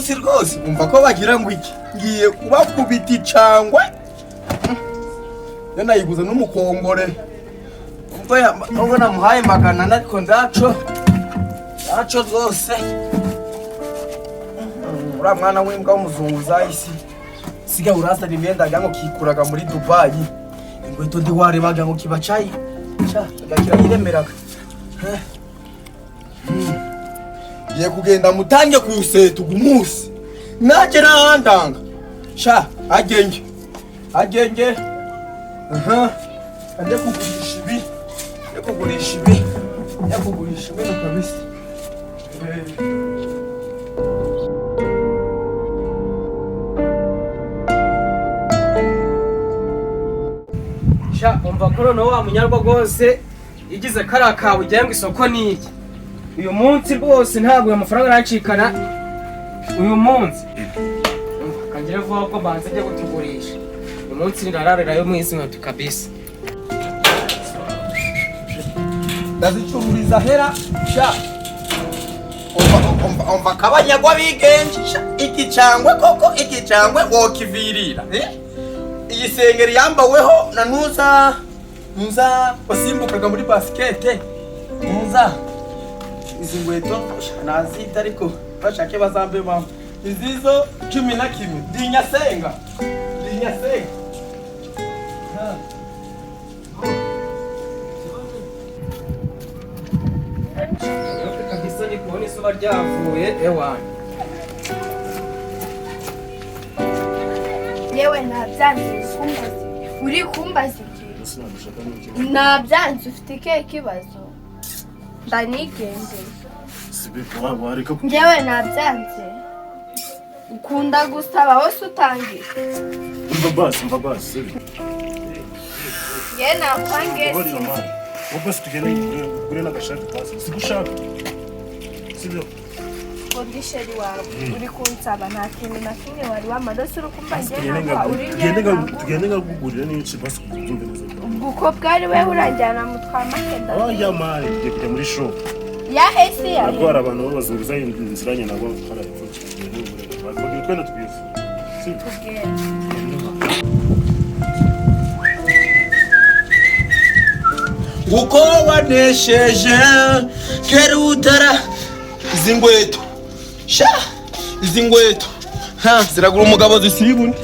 munsi rwose umva ko bagira ngo iki ngiye kubakubita icangwe yo nayiguze n'umukongore ubwo namuhaye 100 ariko ndaco rwose uriya mwana w'imbwa w'umuzunguzayi siga urasana imyenda ngo kikuraga muri Dubai ingweto ndi warebaga ngo kibacayi agakira yiremeraga ngiye kugenda mutange kusetu gumunsi naje nahandanga sha agenge ande kugurisha ibi kabisa umva ko noneho wa munyarwa rwose igize kariya kawe ujyaye ngo isoko ni iki uyu munsi rwose ntabwo ayo mafaranga aracikana uyu munsi kangire vuba ko banze ajya kutugurisha uyu munsi nirararirayo mu isi nkweto kabisa ndazicururiza hera sha umva kabanyagwa bigenje iki cangwe koko iki cangwe wokivirira iyi sengeri yambaweho na nuza wasimbukaga muri basikete nuza izi ngweto nazita ariko bashake bazambe mama izizo 11 dinyasenga kabisa ni kubona izuba ryavuye ewana yewe nabyanze uri kumbaza iki nabyanze ufite ikihe kibazo ndanigendeye yewe nabyanze ukunda gusaba wose utangira umva basi ye nakwangiye basi tugende gure n'agashati pasi sigushaka sibyo kodisheri wawe uri kunsaba nta kintu na kimwe wari wamadose uri kumbaza tugende ngagugurira n'iki basi kubyumve neza ubwo bwari we uranjyana mu twamakenda ya mari ngiye kujya muri shop ya esi ya agora abantu babazunguzayi inziranye nabo harayipfukije n'uburere twenda twize sibyo uko wanesheje kerutara izi ngweto sha izi ngweto ziragura umugabo zisibune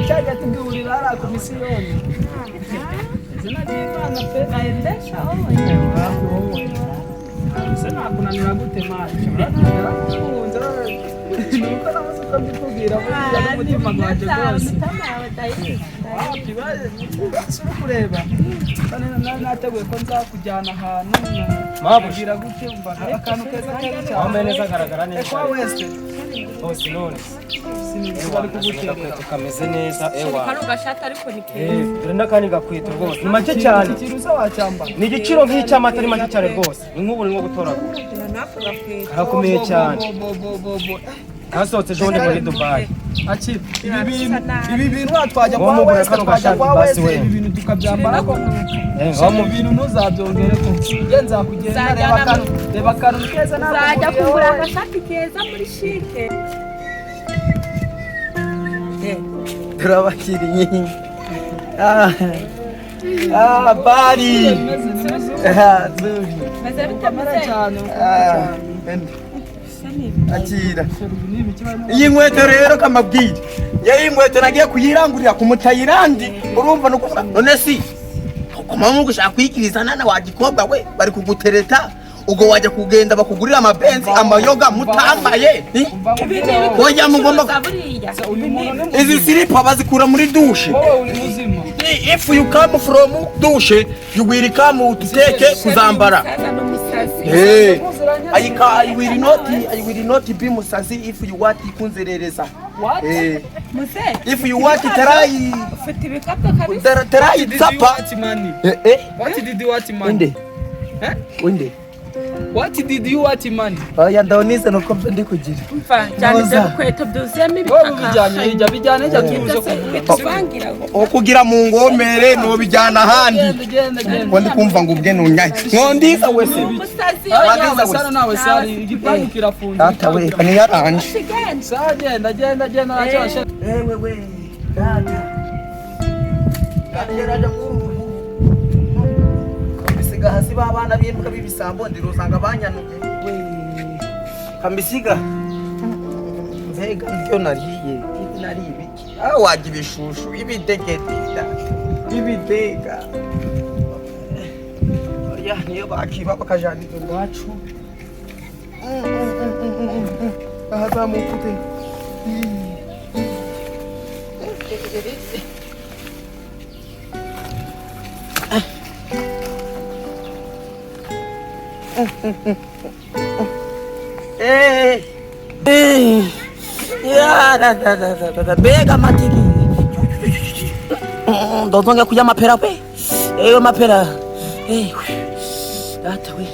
Chaja tugurira ara komisiyoni zinajivana pesa endesha sana kunanira gute macho urananira kunza nuko nazo kubwira muri mutima gwaje rwose kibaze kureba nateguye ko nzakujyana ahantu mabwira gute umva akantu keza cyane ameneza agaragara neza kwa wese bose none bari kugutera tukameze neza ewa kano gashata ariko ni keza dore ndakani gakwita rwose ni make cyane ikiruza wacyamba ni igiciro nk'icyamata ari make cyane rwose ni nk'ubu ni nko gutoragura harakomeye cyane hasohotse jone muri Dubai akiri ibi bintu watwajya kwa wese twajya kwa wese ibi bintu tukabyambara ko mu bintu ntuzabyongere ko ngenza kugenda reba kantu keza ntabwo zajya kugura agashati keza muri shike turabakiriye bari meze bitamara cyane akira iyi nkweto rero kamabwire iyi nkweto nagiye kuyirangurira ku mutayirandi urumva no kuvuga none si kumama gushaka kwikiriza nana wagikobwa we bari kugutereta ubwo wajya kugenda bakugurira amabenzi amayoga mutambaye oya mugomba izi silipa bazikura muri dushe if you come from dushe you will come to take kuzambara I will not be musazi if you want ikunzerereza if you want tarayi tarayi tsapa what did you want money wende What did you want man? Oya ndawunize nuko ndi kugira. Umva cyane byo kweto byuzemo ibitaka. Bijyanye tuzo Tuvangira. Okugira mu ngomere no bijyana handi. Ngo ndi kumva ngo ubwe nunyaye. Nkondiza wese. Wagiza sana nawe sari igipangu kirafunze. Data we kani yaranje. Genda nacho. We. Data. Gageraje mu hasi babana bimbwa bibisambo ndirusanga banyanuke we kambisiga mbega ndyo nariye nari ibiki waje ibishushu ibidegetida ibidega ya niyo bakiba bakajana iwacu ahazamukute bega matiki ndozonge kuja mapera pe mapera data we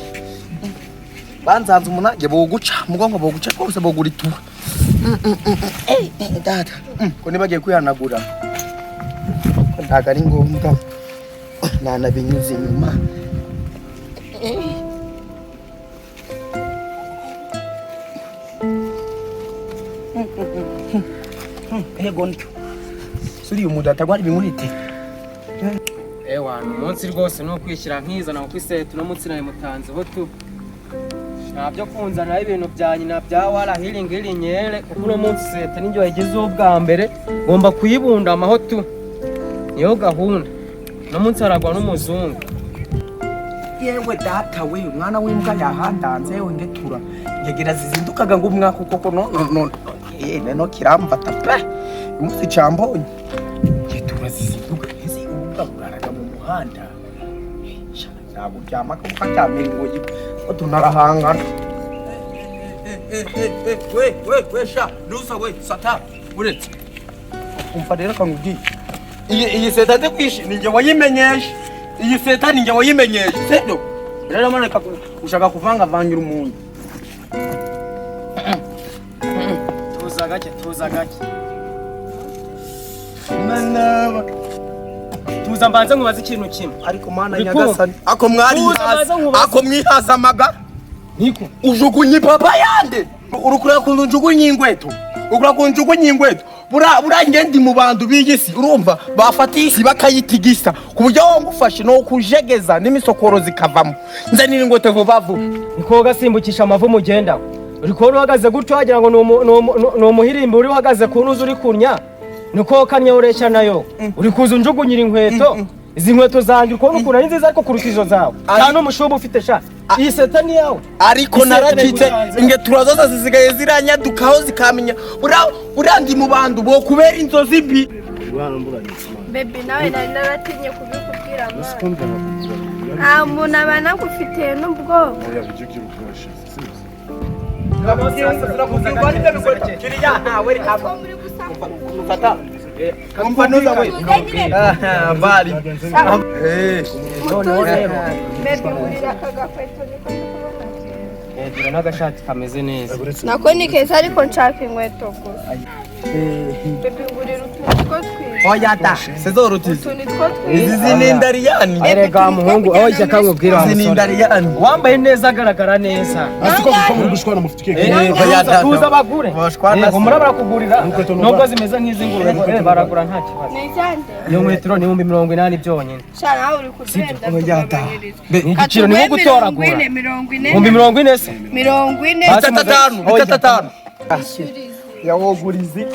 banzanze umunage boguca mugongo boguca twose boguritura data ko nibagiye kwihanagura ndaga ari ngombwa nana binyuze inyuma gondyo suri umudata gwari bimurite umunsi rwose no kwishyira nkizana ku isetu no munsi nawe mutanzeho tu ntabyo kunzana ibintu bya nyina bya wala hiringi nyere kuko uno munsi seta n'injyo yagize ubwa mbere ngomba kuyibunda amaho tu niyo gahunda no munsi haragwa n'umuzungu yewe data we umwana w'imbwa yahandanze yewe ngetura ngegera zizindukaga ngo umwaka koko no kiramfata pe umunsi cyambonye ngetura zizinduka ese ubwa bwaraga mu muhanda ntabwo byamaka kuko cyamengoye tunarahangana we sha nusa we sata uretse umva rero kangugiye iyi seta de kwishi ninjye wayimenyeje iyi seta ninjye wayimenyeje sibyo rero maneka ushaka kuvanga vangira umuntu tuza gake manaba tuza mbanze nkubaza ikintu kimwe ariko mana nyagasani ako mwari ako mwihazamaga niko ujugunye papa yande urukura kunjugunye ingweto ukura kunjugunye ingweto bura ngendi mu bantu bigisi urumva bafatisi bakayitigisa kuburyo ngufashe no kujegeza n'imisokoro zikavamo nze niri ngote Rubavu niko gasimbukisha amavu mugenda uriko uhagaze gutyo wagira ngo no muhirimbo uri uhagaze ku ntuzi uri kunya niko kanyoresha nayo uri kuza unjugunyira inkweto izi nkweto zanjye uko nukuna ni nziza ariko kuruta izo zawe nta n'umushubu ufite sha iyi seta ni yawe ariko narakitse inge turazoza zisigaye ziranyadukaho zikamenya urandi mu bantu bo kubera inzozi mbi Baby nawe naratinye kubikubwira mama muntu abana gufite n'ubwoba Kumpa nuza we. Mbali. Baby urira kagakweto niko tukubona. Gira n'agashati kameze neza. Nako ni keza ariko nshaka inkweto gusa. Baby urira utwo twiza. Oya da, sezo rutizi. Izi zinindariani. Erega muhungu aho jya kamubwira wa zinindariani. Wambaye neza agaragara neza. Asiko gukomera gushwana mufite keke. Tuza bagure. Ngo murabarakugurira. Nubwo zimeze nk'izingurube baragura nta kibazo. Nizande. Iyo nkweto ni 80 byonyine. Shana aho uri kugenda. Igiciro ni gutoragura. 40 se. 40. 35. Yawogurizi.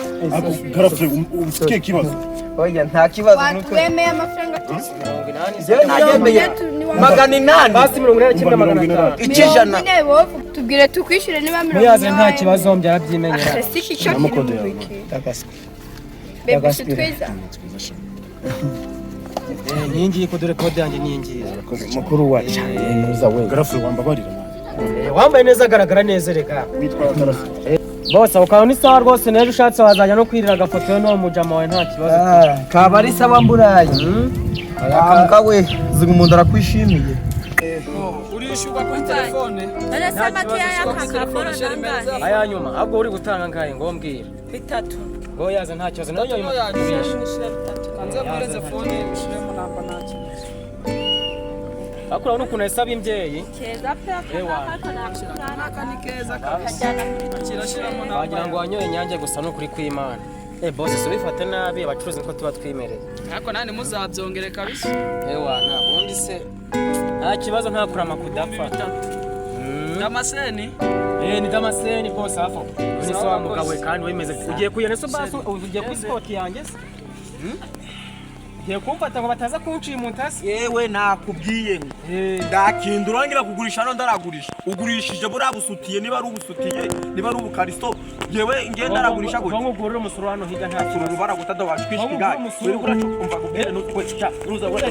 Garafye ufite kibazo. Oya nta kibazo nuko. Wemeye amafaranga tuzi. 80. Nagendeye. 800. Basi 800 ikijana. Tubwire tukwishyure niba 80. Muyaze nta kibazo byarabyimenyera. Siki cyo kiri. Bebe sitwiza. Ningiye ko dore code yanjye ningiye. Mukuru wa nuza we. Garafye wambabarira. Wambaye neza agaragara neza reka. Witwa Garafye. Bose ukaba ni sawa rwose neje ushatse wazajya no kwirira agafoto no mujama wawe nta kibazo. Kabari saba mburayi. Akamuka we zinga umuntu arakwishimiye. Uri yishyurwa kuri telefone. None se makeya y'akagaporo nangahe? aya nyuma ahubwo uri gutanga ngahe ngo mbwira 3. ngo yaza nta kibazo nayo nyuma Kanze muri telefone ushiremo namba nacyo. akura n'ukuntu yasaba imbyeyi Keza pe Aka ni keza kajyana kirashiramo namba. wagira ngo wanyoye inyange gusa n'ukuri kw'Imana boss so bifate nabi abacuruzi niko tuba twimereye Ariko nani muzabyongere kabisa. nta bundi se nta kibazo nta kurama kudapfa Damaseni. ni Damaseni boss afo ni so mugabo kandi wemeze ugiye kuyene so baso ugiye ku sport yanjye se ugiye kumfata ngo bataza kunciye mu ntasi yewe nakubwiye ndakinda urangira kugurisha no ndaragurisha ugurishije buriya busutiye niba ari ubusutiye niba ari ubukaristo yewe ngiye ndaragurisha gute ngo ngurure umusoro hano higa nta urubara gutado washikishika uri kuracu umva kubwire no kwesha ruza we